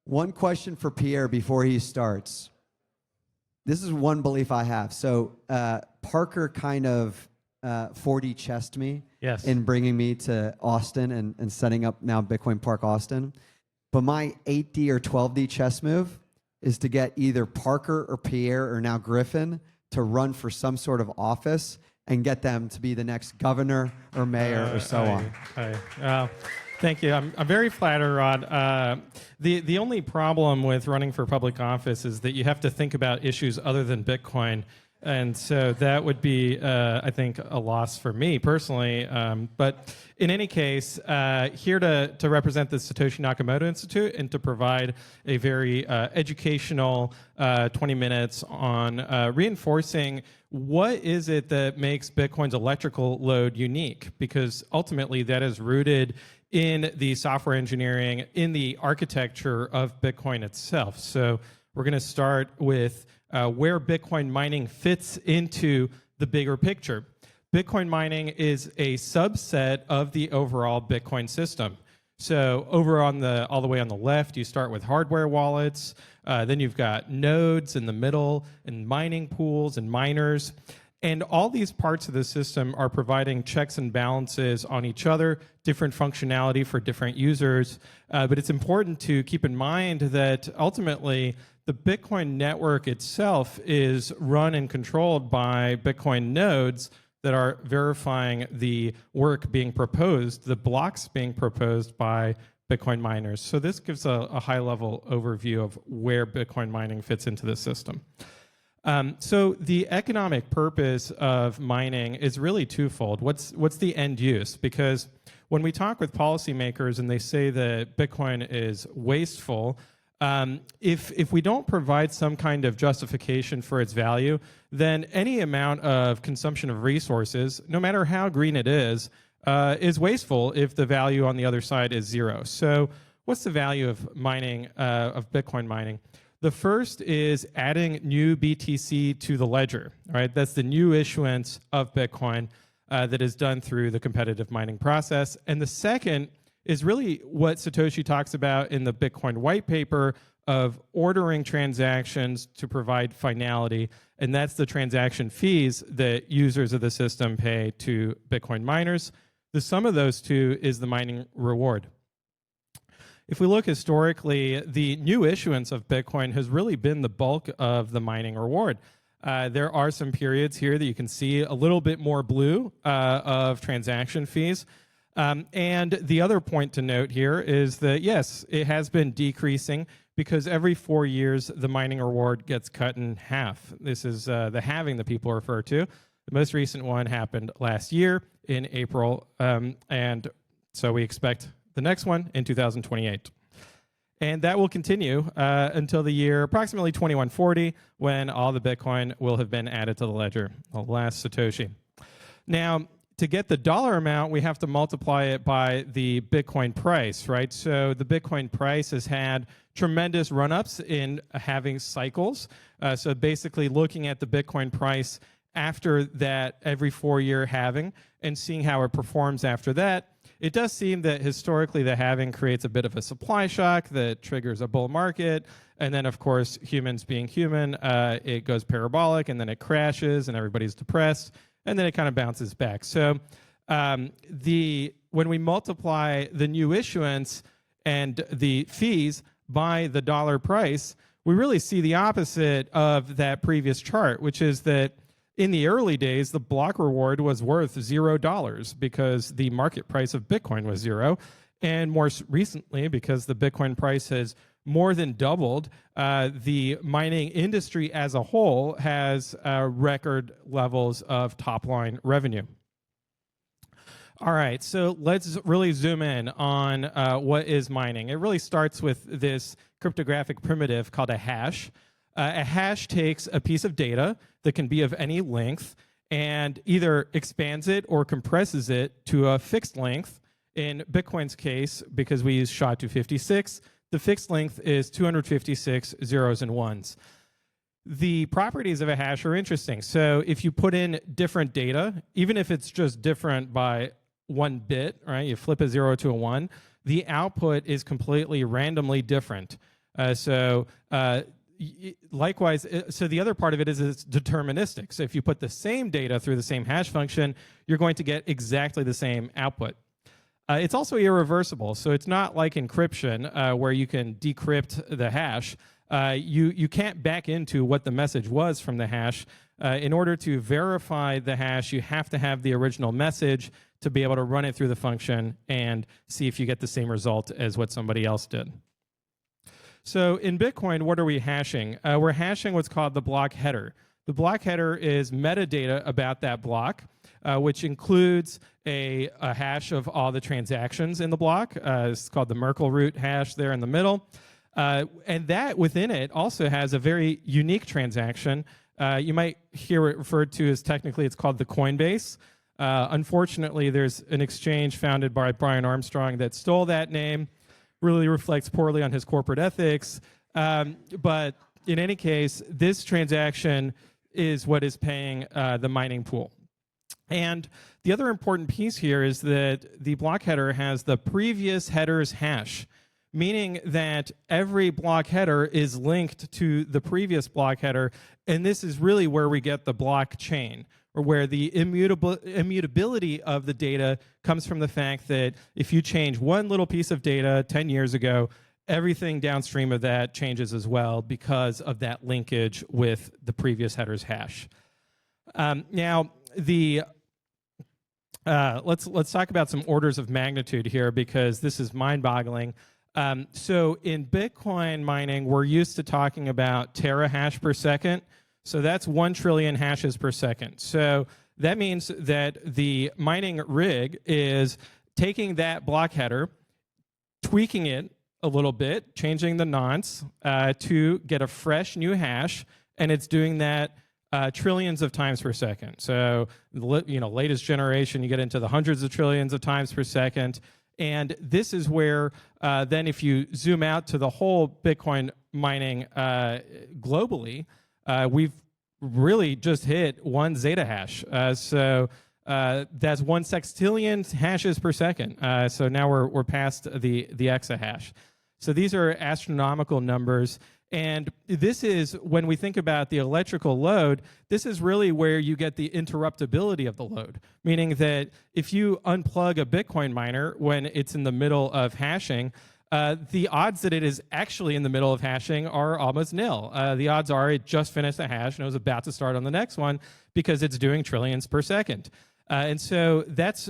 One question for Pierre before he starts. This is one belief I have. So Parker kind of 4D chessed me in bringing me to Austin and setting up now Bitcoin Park Austin. But my 8D or 12D chess move is to get either Parker or Pierre or now Griffin to run for some sort of office and get them to be the next governor or mayor or so on. Thank you. I'm very flattered, Rod. The only problem with running for public office is that you have to think about issues other than Bitcoin. And so that would be, I think, a loss for me personally. But in any case, here to represent the Satoshi Nakamoto Institute and to provide a very educational 20 minutes on reinforcing what is it that makes Bitcoin's electrical load unique, because ultimately that is rooted in the software engineering, in the architecture of Bitcoin itself. So we're going to start with where Bitcoin mining fits into the bigger picture. Bitcoin mining is a subset of the overall Bitcoin system. So over on all the way on the left, you start with hardware wallets. Then you've got nodes in the middle and mining pools and miners. And all these parts of the system are providing checks and balances on each other, different functionality for different users. But it's important to keep in mind that ultimately the Bitcoin network itself is run and controlled by Bitcoin nodes that are verifying the work being proposed, the blocks being proposed by Bitcoin miners. So this gives a high-level overview of where Bitcoin mining fits into the system. So the economic purpose of mining is really twofold. What's the end use? Because when we talk with policymakers and they say that Bitcoin is wasteful, if we don't provide some kind of justification for its value, then any amount of consumption of resources, no matter how green it is wasteful if the value on the other side is zero. So what's the value of mining, of Bitcoin mining? The first is adding new BTC to the ledger, right? That's the new issuance of Bitcoin that is done through the competitive mining process. And the second is really what Satoshi talks about in the Bitcoin white paper of ordering transactions to provide finality. And that's the transaction fees that users of the system pay to Bitcoin miners. The sum of those two is the mining reward. If we look historically, the new issuance of Bitcoin has really been the bulk of the mining reward. There are some periods here that you can see a little bit more blue of transaction fees. And the other point to note here is that, yes, it has been decreasing because every 4 years, the mining reward gets cut in half. This is the halving that people refer to. The most recent one happened last year in April. And so we expect the next one in 2028. And that will continue until the year approximately 2140, when all the Bitcoin will have been added to the ledger, the last Satoshi. Now, to get the dollar amount, we have to multiply it by the Bitcoin price, right? So the Bitcoin price has had tremendous run-ups in halving cycles. So basically looking at the Bitcoin price after that every 4-year halving and seeing how it performs after that, it does seem that historically the halving creates a bit of a supply shock that triggers a bull market. And then, of course, humans being human, it goes parabolic and then it crashes and everybody's depressed. And then it kind of bounces back. So when we multiply the new issuance and the fees by the dollar price, we really see the opposite of that previous chart, which is that in the early days, the block reward was worth $0 because the market price of Bitcoin was zero. And more recently, because the Bitcoin price has more than doubled, the mining industry as a whole has record levels of top-line revenue. All right, so let's really zoom in on what is mining. It really starts with this cryptographic primitive called a hash. A hash takes a piece of data that can be of any length and either expands it or compresses it to a fixed length. In Bitcoin's case, because we use SHA-256, the fixed length is 256 zeros and ones. The properties of a hash are interesting. So if you put in different data, even if it's just different by 1 bit, right? You flip a 0 to a 1, the output is completely randomly different. Likewise, so the other part of it is it's deterministic. So if you put the same data through the same hash function, you're going to get exactly the same output. It's also irreversible. So it's not like encryption where you can decrypt the hash. You can't back into what the message was from the hash. In order to verify the hash, you have to have the original message to be able to run it through the function and see if you get the same result as what somebody else did. So in Bitcoin, what are we hashing? We're hashing what's called the block header. The block header is metadata about that block, which includes a hash of all the transactions in the block. It's called the Merkle root hash there in the middle. And that within it also has a very unique transaction. You might hear it referred to as technically it's called the Coinbase. Unfortunately, there's an exchange founded by Brian Armstrong that stole that name. Really reflects poorly on his corporate ethics. But in any case, this transaction is what is paying the mining pool. And the other important piece here is that the block header has the previous header's hash, meaning that every block header is linked to the previous block header, and this is really where we get the blockchain, or where the immutability of the data comes from the fact that if you change one little piece of data 10 years ago, everything downstream of that changes as well because of that linkage with the previous header's hash. Now, let's talk about some orders of magnitude here because this is mind-boggling. So in Bitcoin mining, we're used to talking about terahash per second. So that's 1 trillion hashes per second. So that means that the mining rig is taking that block header, tweaking it a little bit, changing the nonce to get a fresh new hash, and it's doing that trillions of times per second. So, latest generation, you get into the hundreds of trillions of times per second. And this is where then if you zoom out to the whole Bitcoin mining globally, we've really just hit 1 zeta hash. So that's 1 sextillion hashes per second. So now we're past the exahash. So these are astronomical numbers. And this is, when we think about the electrical load, this is really where you get the interruptibility of the load, meaning that if you unplug a Bitcoin miner when it's in the middle of hashing, the odds that it is actually in the middle of hashing are almost nil. The odds are it just finished a hash and it was about to start on the next one because it's doing trillions per second. And so that's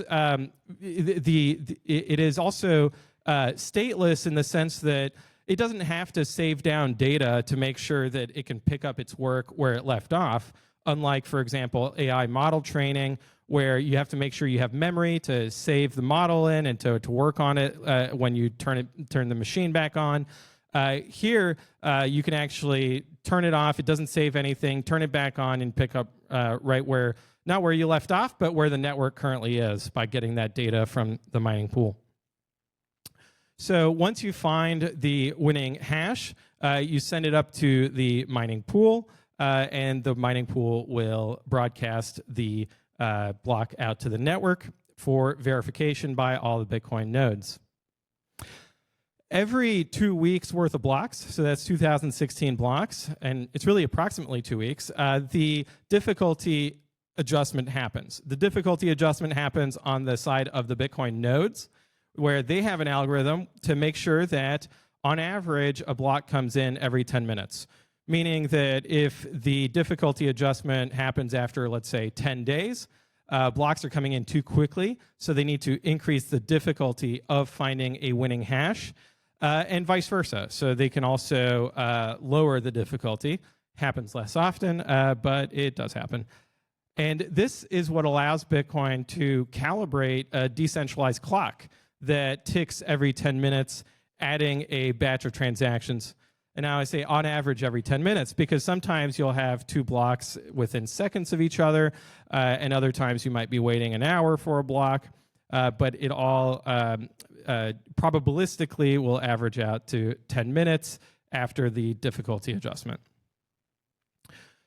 it is also stateless in the sense that it doesn't have to save down data to make sure that it can pick up its work where it left off, unlike, for example, AI model training, where you have to make sure you have memory to save the model in and to work on it when you turn the machine back on. Here, you can actually turn it off. It doesn't save anything. Turn it back on and pick up right where, not where you left off, but where the network currently is by getting that data from the mining pool. So once you find the winning hash, you send it up to the mining pool, and the mining pool will broadcast the block out to the network for verification by all the Bitcoin nodes. Every 2 weeks worth of blocks, so that's 2016 blocks, and it's really approximately 2 weeks, the difficulty adjustment happens. The difficulty adjustment happens on the side of the Bitcoin nodes, where they have an algorithm to make sure that, on average, a block comes in every 10 minutes. Meaning that if the difficulty adjustment happens after, let's say, 10 days, blocks are coming in too quickly, so they need to increase the difficulty of finding a winning hash, and vice versa. So they can also lower the difficulty. Happens less often, but it does happen. And this is what allows Bitcoin to calibrate a decentralized clock that ticks every 10 minutes, adding a batch of transactions. And now I say on average every 10 minutes, because sometimes you'll have 2 blocks within seconds of each other, and other times you might be waiting an hour for a block, but it all probabilistically will average out to 10 minutes after the difficulty adjustment.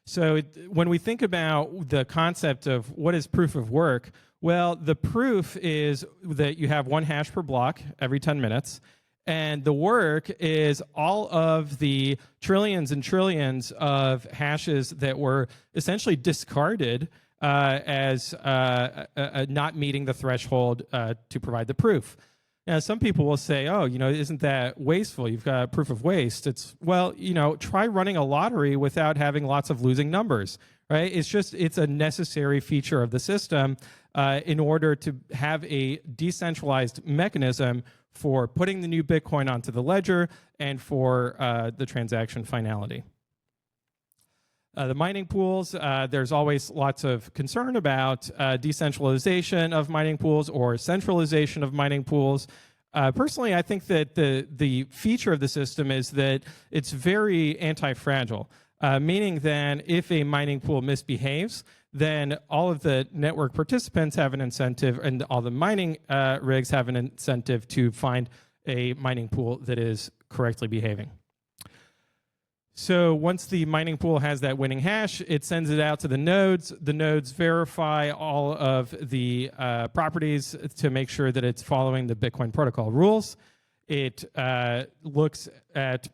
So when we think about the concept of what is proof of work, well, the proof is that you have 1 hash per block every 10 minutes, And the work is all of the trillions and trillions of hashes that were essentially discarded as not meeting the threshold to provide the proof. Now, some people will say, oh, isn't that wasteful? You've got proof of waste. It's, well, try running a lottery without having lots of losing numbers, right? It's a necessary feature of the system in order to have a decentralized mechanism for putting the new Bitcoin onto the ledger and for the transaction finality. The mining pools, there's always lots of concern about decentralization of mining pools or centralization of mining pools. Personally, I think that the feature of the system is that it's very anti-fragile, meaning that if a mining pool misbehaves, then all of the network participants have an incentive, and all the mining rigs have an incentive to find a mining pool that is correctly behaving. So once the mining pool has that winning hash, it sends it out to the nodes. The nodes verify all of the properties to make sure that it's following the Bitcoin protocol rules. It looks at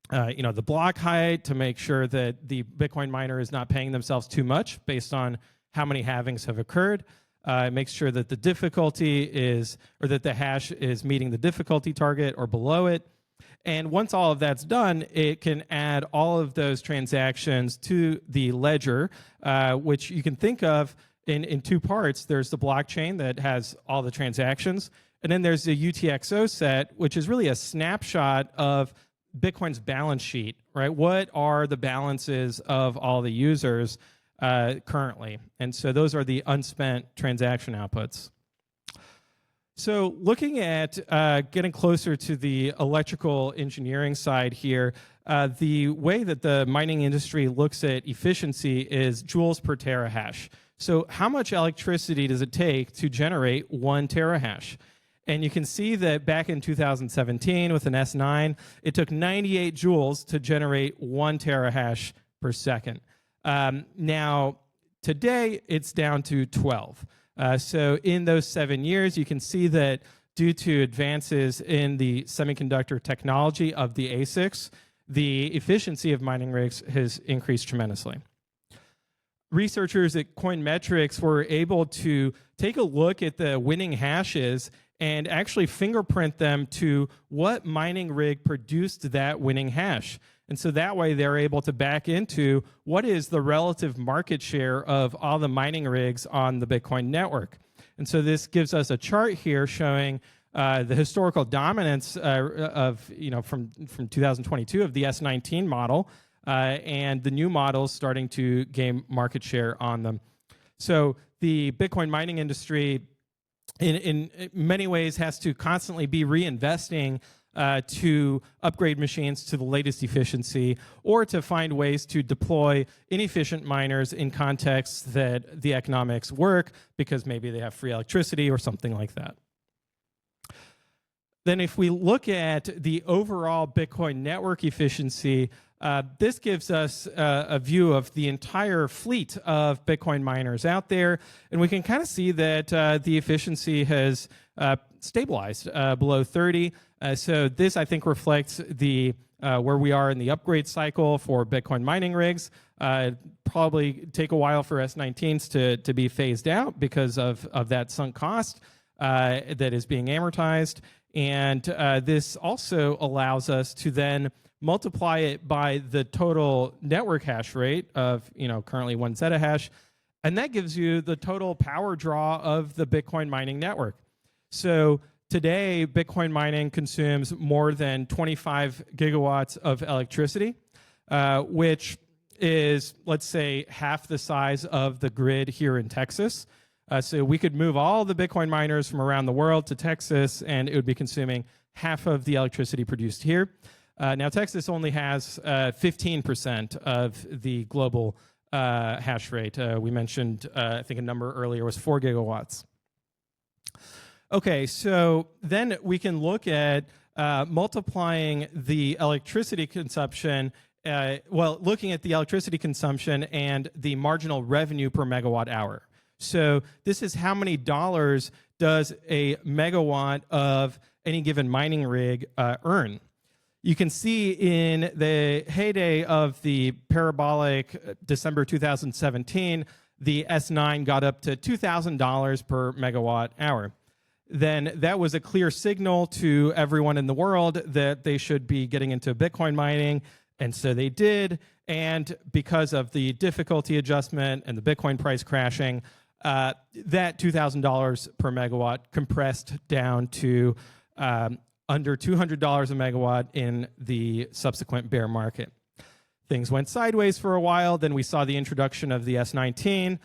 the block height to make sure that the Bitcoin miner is not paying themselves too much based on how many halvings have occurred. It makes sure that the difficulty is, or that the hash is meeting the difficulty target or below it. And once all of that's done, it can add all of those transactions to the ledger, which you can think of in two parts. There's the blockchain that has all the transactions, and then there's the UTXO set, which is really a snapshot of Bitcoin's balance sheet, right? What are the balances of all the users currently? And so those are the unspent transaction outputs. So looking at getting closer to the electrical engineering side here, the way that the mining industry looks at efficiency is joules per terahash. So how much electricity does it take to generate 1 terahash? And you can see that back in 2017 with an S9, it took 98 joules to generate 1 terahash per second. Now, today, it's down to 12. So in those 7 years, you can see that due to advances in the semiconductor technology of the ASICs, the efficiency of mining rigs has increased tremendously. Researchers at Coinmetrics were able to take a look at the winning hashes and actually fingerprint them to what mining rig produced that winning hash. And so that way they're able to back into what is the relative market share of all the mining rigs on the Bitcoin network. And so this gives us a chart here showing the historical dominance from 2022 of the S19 model and the new models starting to gain market share on them. So the Bitcoin mining industry in many ways has to constantly be reinvesting to upgrade machines to the latest efficiency or to find ways to deploy inefficient miners in contexts that the economics work because maybe they have free electricity or something like that. Then if we look at the overall Bitcoin network efficiency, this gives us a view of the entire fleet of Bitcoin miners out there, and we can kind of see that the efficiency has stabilized below 30. So this, I think, reflects the where we are in the upgrade cycle for Bitcoin mining rigs. Probably take a while for S19s to be phased out because of that sunk cost that is being amortized. And this also allows us to then multiply it by the total network hash rate of currently 1 zettahash, and that gives you the total power draw of the Bitcoin mining network. So today, Bitcoin mining consumes more than 25 gigawatts of electricity, which is, let's say, half the size of the grid here in Texas. So we could move all the Bitcoin miners from around the world to Texas, and it would be consuming half of the electricity produced here. Now, Texas only has 15% of the global hash rate. We mentioned, I think a number earlier was 4 gigawatts. Okay, so then we can look at multiplying the electricity consumption, looking at the electricity consumption and the marginal revenue per megawatt hour. So this is how many dollars does a megawatt of any given mining rig earn. You can see in the heyday of the parabolic December 2017, the S9 got up to $2,000 per megawatt hour. Then that was a clear signal to everyone in the world that they should be getting into Bitcoin mining, and so they did. And because of the difficulty adjustment and the Bitcoin price crashing, that $2,000 per megawatt compressed down to under $200 a megawatt in the subsequent bear market. Things went sideways for a while. Then we saw the introduction of the S19.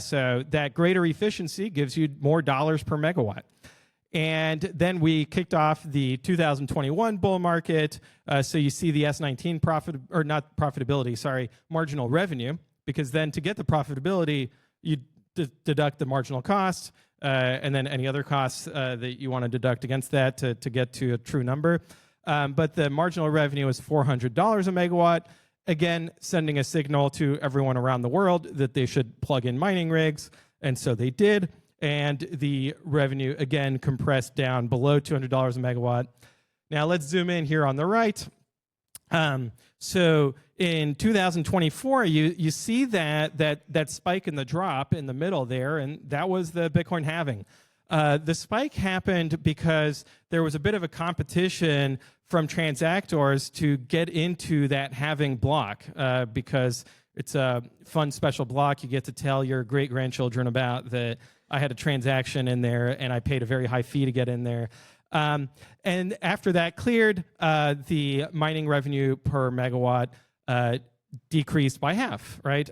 So that greater efficiency gives you more dollars per megawatt. And then we kicked off the 2021 bull market. So you see the S19 marginal revenue, because then to get the profitability, you deduct the marginal cost, and then any other costs that you want to deduct against that to get to a true number. But the marginal revenue is $400 a megawatt, again, sending a signal to everyone around the world that they should plug in mining rigs, and so they did. And the revenue, again, compressed down below $200 a megawatt. Now let's zoom in here on the right. So in 2024, you see that spike in the drop in the middle there, and that was the Bitcoin halving. The spike happened because there was a bit of a competition from transactors to get into that halving block, because it's a fun special block you get to tell your great-grandchildren about, that I had a transaction in there and I paid a very high fee to get in there. And after that cleared, the mining revenue per megawatt decreased by half, right?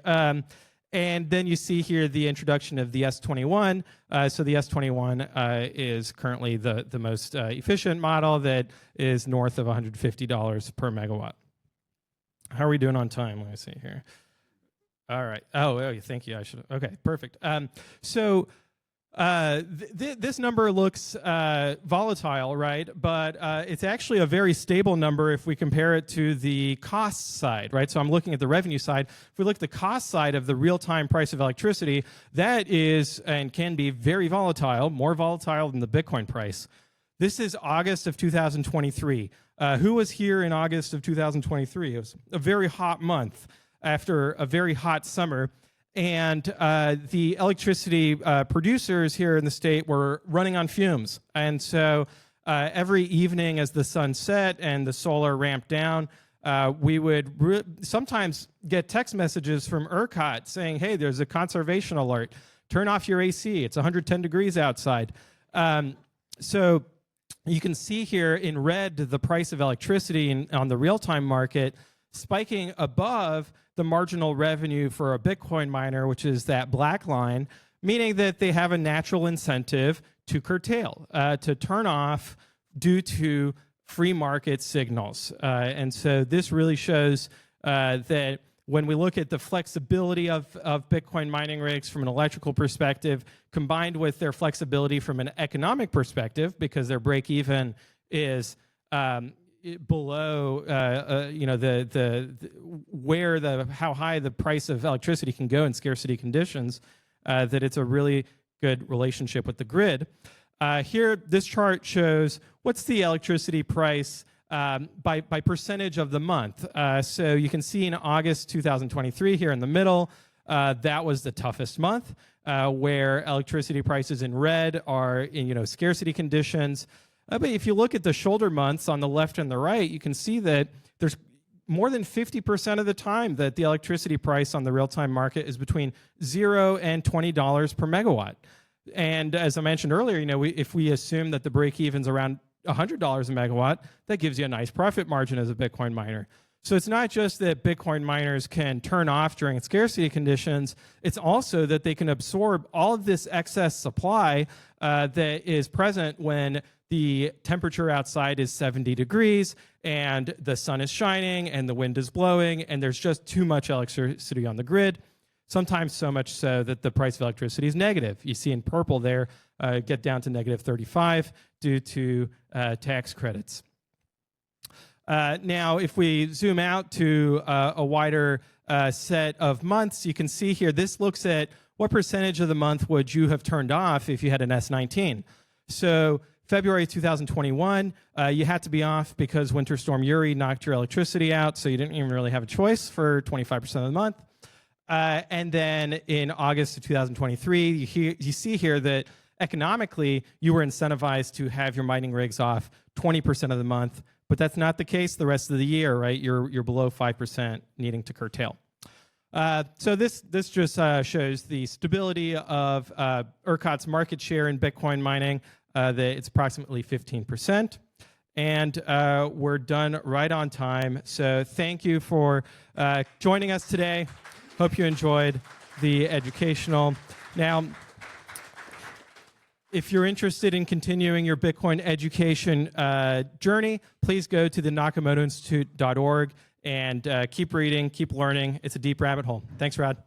And then you see here the introduction of the S21. So the S21 is currently the most efficient model that is north of $150 per megawatt. How are we doing on time? Let me see here. All right. Oh, thank you. I should. Okay, perfect. This number looks volatile, right? But it's actually a very stable number if we compare it to the cost side, right? So I'm looking at the revenue side. If we look at the cost side of the real-time price of electricity, that is and can be very volatile, more volatile than the Bitcoin price. This is August of 2023. Who was here in August of 2023? It was a very hot month after a very hot summer. And the electricity producers here in the state were running on fumes. And so every evening as the sun set and the solar ramped down, we would sometimes get text messages from ERCOT saying, hey, there's a conservation alert. Turn off your AC. It's 110 degrees outside. So you can see here in red the price of electricity on the real-time market spiking above the marginal revenue for a Bitcoin miner, which is that black line, meaning that they have a natural incentive to curtail, to turn off due to free market signals. And so this really shows that when we look at the flexibility of Bitcoin mining rigs from an electrical perspective, combined with their flexibility from an economic perspective, because their break-even is below how high the price of electricity can go in scarcity conditions, that it's a really good relationship with the grid. Here, this chart shows what's the electricity price by percentage of the month. So you can see in August 2023 here in the middle, that was the toughest month, where electricity prices in red are in scarcity conditions. But if you look at the shoulder months on the left and the right, you can see that there's more than 50% of the time that the electricity price on the real-time market is between $0 and $20 per megawatt. And as I mentioned earlier, if we assume that the break-even's around $100 a megawatt, that gives you a nice profit margin as a Bitcoin miner. So it's not just that Bitcoin miners can turn off during scarcity conditions, it's also that they can absorb all of this excess supply that is present when the temperature outside is 70 degrees and the sun is shining and the wind is blowing and there's just too much electricity on the grid, sometimes so much so that the price of electricity is negative. You see in purple there, get down to negative 35 due to tax credits. Now, if we zoom out to a wider set of months, you can see here, this looks at what percentage of the month would you have turned off if you had an S19. So February 2021, you had to be off because Winter Storm Uri knocked your electricity out, so you didn't even really have a choice for 25% of the month. And then in August of 2023, you see here that economically, you were incentivized to have your mining rigs off 20% of the month, but that's not the case the rest of the year, right? You're below 5% needing to curtail. So this just shows the stability of ERCOT's market share in Bitcoin mining, that it's approximately 15%. And we're done right on time. So thank you for joining us today. Hope you enjoyed the educational. Now, if you're interested in continuing your Bitcoin education journey, please go to the NakamotoInstitute.org and keep reading, keep learning. It's a deep rabbit hole. Thanks, Rod.